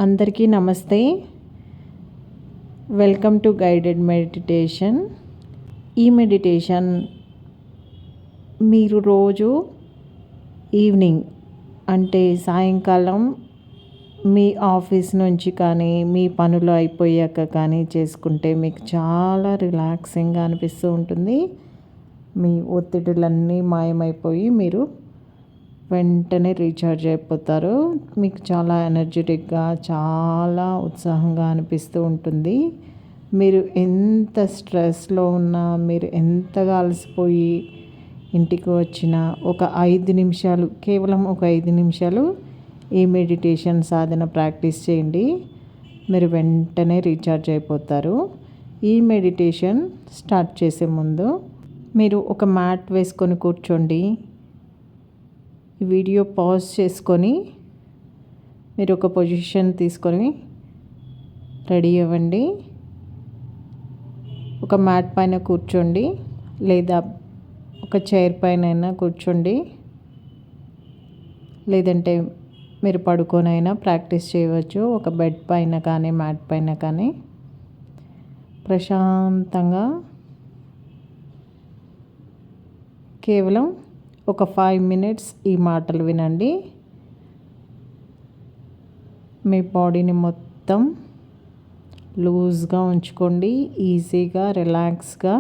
అందరికీ నమస్తే. Welcome to guided meditation. ఈ మెడిటేషన్ మీరు రోజు ఈవినింగ్ అంటే సాయంకాలం మీ ఆఫీస్ నుంచి కానీ మీ పనులు అయిపోయాక కానీ చేసుకుంటే మీకు చాలా రిలాక్సింగ్గా అనిపిస్తూ ఉంటుంది. మీ ఒత్తిడులన్నీ మాయమైపోయి మీరు వెంటనే రీఛార్జ్ అయిపోతారు. మీకు చాలా ఎనర్జెటిక్గా చాలా ఉత్సాహంగా అనిపిస్తూ ఉంటుంది. మీరు ఎంత స్ట్రెస్లో ఉన్నా, మీరు ఎంతగా అలసిపోయి ఇంటికి వచ్చినా ఒక 5 నిమిషాలు, కేవలం ఒక 5 నిమిషాలు ఈ మెడిటేషన్ సాధన ప్రాక్టీస్ చేయండి. మీరు వెంటనే రీఛార్జ్ అయిపోతారు. ఈ మెడిటేషన్ స్టార్ట్ చేసే ముందు మీరు ఒక మ్యాట్ వేసుకొని కూర్చోండి. ఈ వీడియో పాజ్ చేసుకొని మీరు ఒక పొజిషన్ తీసుకొని రెడీ అవ్వండి. ఒక మ్యాట్ పైన కూర్చోండి, లేదా ఒక చైర్ పైన అయినా కూర్చోండి, లేదంటే మీరు పడుకొనైనా ప్రాక్టీస్ చేయవచ్చు. ఒక బెడ్ పైన కానీ మ్యాట్ పైన కానీ ప్రశాంతంగా కేవలం ఒక 5 మినిట్స్ ఈ మాటలు వినండి. మీ బాడీని మొత్తం లూజ్గా ఉంచుకోండి. ఈజీగా రిలాక్స్గా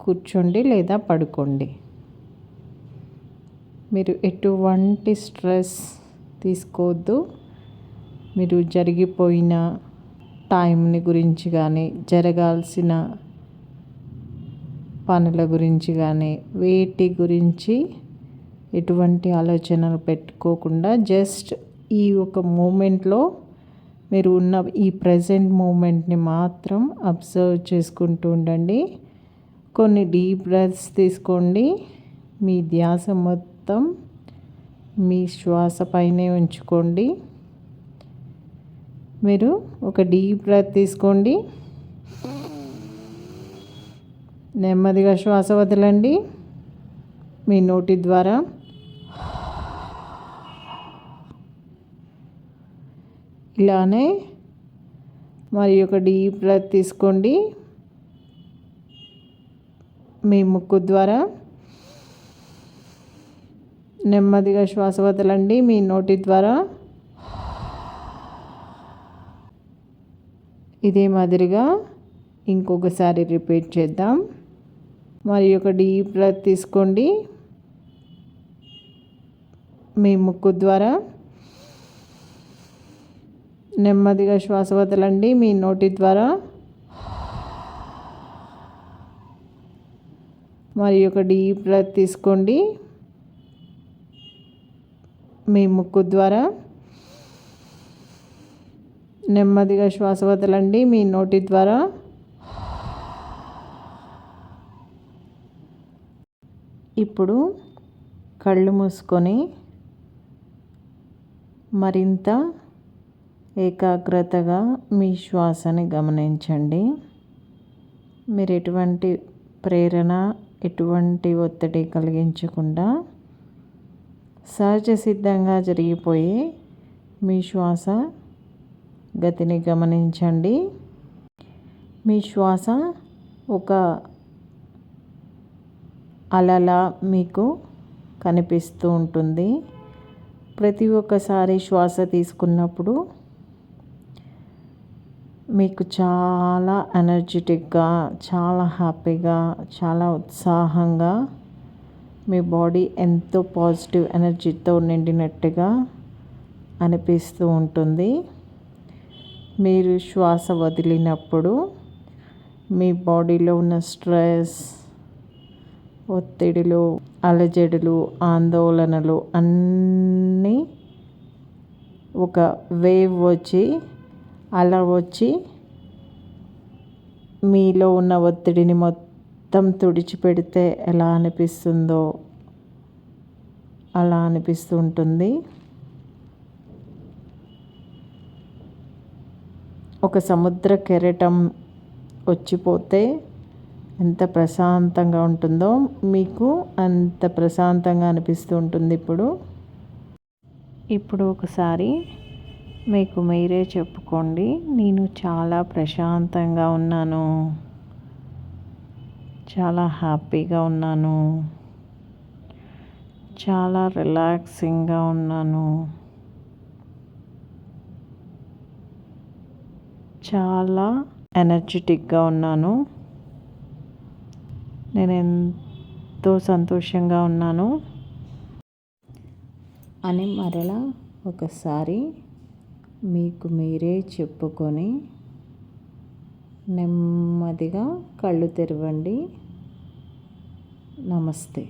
కూర్చోండి లేదా పడుకోండి. మీరు ఎటువంటి స్ట్రెస్ తీసుకోవద్దు. మీరు జరిగిపోయిన టైంని గురించి కానీ, జరగాల్సిన పనుల గురించి కానీ, వేటి గురించి ఎటువంటి ఆలోచనలు పెట్టుకోకుండా జస్ట్ ఈ ఒక మూమెంట్లో మీరు ఉన్న ఈ ప్రజెంట్ మూమెంట్ని మాత్రం అబ్జర్వ్ చేసుకుంటూ ఉండండి. కొన్ని డీప్ బ్రెత్స్ తీసుకోండి. మీ ధ్యాస మొత్తం మీ శ్వాస పైనే ఉంచుకోండి. మీరు ఒక డీప్ బ్రెత్ తీసుకోండి, నెమ్మదిగా శ్వాస వదలండి మీ నోటి ద్వారా. ఇలానే మరి ఒక డీప్ బ్రెత్ తీసుకోండి మీ ముక్కు ద్వారా. నెమ్మదిగా శ్వాస వదలండి మీ నోటి ద్వారా. ఇదే మాదిరిగా ఇంకొకసారి రిపీట్ చేద్దాం. మరి ఒక డీప్ బ్రెత్ తీసుకోండి మీ ముక్కు ద్వారా. నెమ్మదిగా శ్వాస వదలండి మీ నోటి ద్వారా. మరి ఒక డీప్ బ్రెత్ తీసుకోండి మీ ముక్కు ద్వారా. నెమ్మదిగా శ్వాస వదలండి మీ నోటి ద్వారా. ఇప్పుడు కళ్ళు మూసుకొని మరింత ఏకాగ్రతగా మీ శ్వాసని గమనించండి. మీరు ఎటువంటి ప్రేరణ, ఎటువంటి ఒత్తిడి కలిగించకుండా సహజ సిద్ధంగా జరిగిపోయే మీ శ్వాస గతిని గమనించండి. మీ శ్వాస ఒక అలలా మీకు కనిపిస్తూ ఉంటుంది. ప్రతి ఒక్కసారి శ్వాస తీసుకున్నప్పుడు మీకు చాలా ఎనర్జెటిక్గా, చాలా హ్యాపీగా, చాలా ఉత్సాహంగా, మీ బాడీ ఎంతో పాజిటివ్ ఎనర్జీతో నిండినట్టుగా అనిపిస్తూ ఉంటుంది. మీరు శ్వాస వదిలినప్పుడు మీ బాడీలో ఉన్న స్ట్రెస్, ఒత్తిడులు, అలజడులు, ఆందోళనలు అన్నీ ఒక వేవ్ వచ్చి అలా వచ్చి మీలో ఉన్న ఒత్తిడిని మొత్తం తుడిచిపెడితే ఎలా అనిపిస్తుందో అలా అనిపిస్తూ ఉంటుంది. ఒక సముద్ర కెరటం వచ్చిపోతే ఎంత ప్రశాంతంగా ఉంటుందో మీకు అంత ప్రశాంతంగా అనిపిస్తూ ఉంటుంది. ఇప్పుడు ఒకసారి మీకు మీరే చెప్పుకోండి, నేను చాలా ప్రశాంతంగా ఉన్నాను, చాలా హ్యాపీగా ఉన్నాను, చాలా రిలాక్సింగ్గా ఉన్నాను, చాలా ఎనర్జెటిక్గా ఉన్నాను, నేను ఎంతో సంతోషంగా ఉన్నాను అని మరలా ఒకసారి మీకు మీరే చెప్పుకొని నెమ్మదిగా కళ్ళు తెరవండి. నమస్తే.